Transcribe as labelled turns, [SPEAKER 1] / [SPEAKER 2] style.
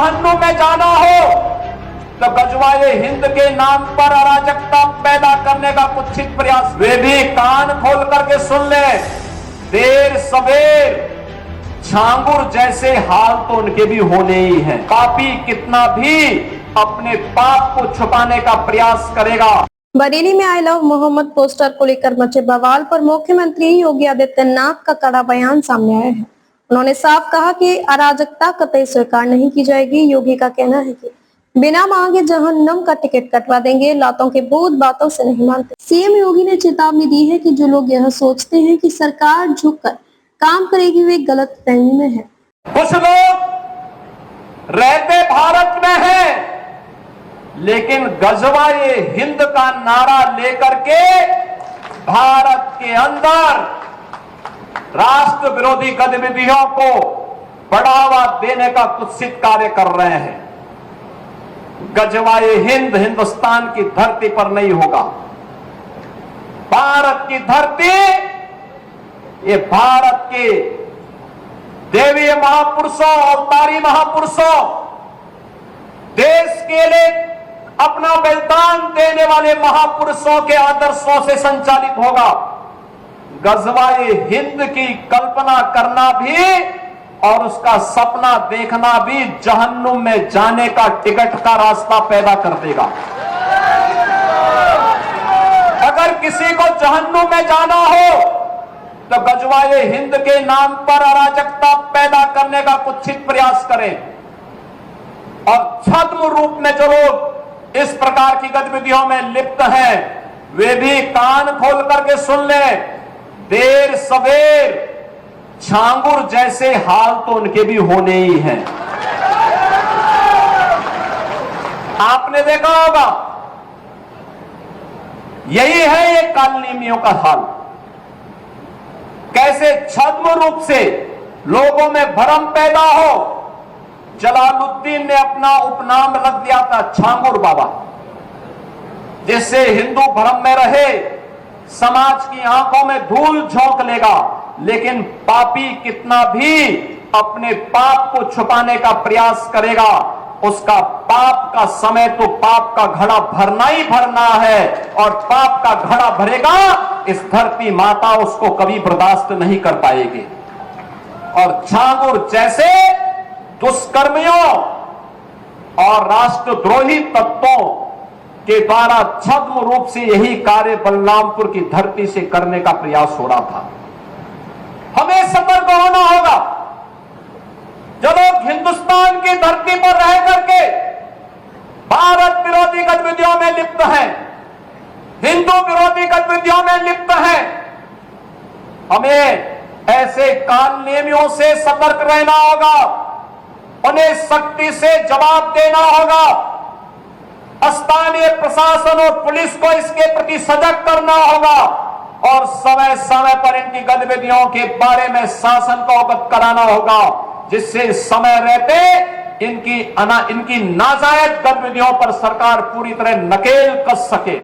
[SPEAKER 1] जहन्नुम में जाना हो तो गजवाए हिंद के नाम पर अराजकता पैदा करने का कुत्सित प्रयास, वे भी कान खोल करके सुन ले। देर सवेर झांगुर जैसे हाल तो उनके भी होने ही हैं। पापी कितना भी अपने पाप को छुपाने का प्रयास करेगा।
[SPEAKER 2] बरेली में आई लव मोहम्मद पोस्टर को लेकर मचे बवाल पर मुख्यमंत्री योगी आदित्यनाथ का कड़ा बयान सामने आया है। उन्होंने साफ कहा कि अराजकता कतई स्वीकार नहीं की जाएगी। योगी का कहना है कि बिना मांगे जहन्नम का टिकट कटवा देंगे। लातों के भूत बातों से नहीं मानते। सीएम योगी ने चेतावनी दी है कि जो लोग यह सोचते हैं कि सरकार झुककर काम करेगी वे गलत फहमी में है।
[SPEAKER 1] कुछ लोग रहते भारत में हैं, लेकिन गजवाए हिंद का नारा लेकर के भारत के अंदर राष्ट्र विरोधी गतिविधियों को बढ़ावा देने का कुत्सित कार्य कर रहे हैं। गजवाए हिंद हिंदुस्तान की धरती पर नहीं होगा। भारत की धरती, ये भारत के देवीय महापुरुषों, अवतारी महापुरुषों, देश के लिए अपना बलिदान देने वाले महापुरुषों के आदर्शों से संचालित होगा। गजवाए हिंद की कल्पना करना भी और उसका सपना देखना भी जहन्नुम में जाने का टिकट का रास्ता पैदा कर देगा। अगर किसी को जहन्नुम में जाना हो तो गजवाए हिंद के नाम पर अराजकता पैदा करने का कुत्सित प्रयास करें। और छद्म रूप में जो लोग इस प्रकार की गतिविधियों में लिप्त हैं, वे भी कान खोल करके सुन लें। देर सवेर झांगुर जैसे हाल तो उनके भी होने ही हैं। आपने देखा होगा, यही है ये कालनेमियों का हाल। कैसे छद्म रूप से लोगों में भ्रम पैदा हो। जलालुद्दीन ने अपना उपनाम रख दिया था झांगुर बाबा, जिससे हिंदू भ्रम में रहे, समाज की आंखों में धूल झोंक लेगा। लेकिन पापी कितना भी अपने पाप को छुपाने का प्रयास करेगा, उसका पाप का समय तो पाप का घड़ा भरना ही भरना है। और पाप का घड़ा भरेगा, इस धरती माता उसको कभी बर्दाश्त नहीं कर पाएगी। और झांगुर जैसे दुष्कर्मियों और राष्ट्रद्रोही तत्वों के द्वारा छद्म रूप से यही कार्य बलरामपुर की धरती से करने का प्रयास हो रहा था। हमें सतर्क होना होगा। जो लोग हिंदुस्तान की धरती पर रह करके भारत विरोधी गतिविधियों में लिप्त हैं, हिंदू विरोधी गतिविधियों में लिप्त हैं, हमें ऐसे कालनेमियों से सतर्क रहना होगा। उन्हें सख्ती से जवाब देना होगा। स्थानीय प्रशासन और पुलिस को इसके प्रति सजग करना होगा और समय समय पर इनकी गतिविधियों के बारे में शासन को अवगत कराना होगा, जिससे समय रहते इनकी नाजायज गतिविधियों पर सरकार पूरी तरह नकेल कस सके।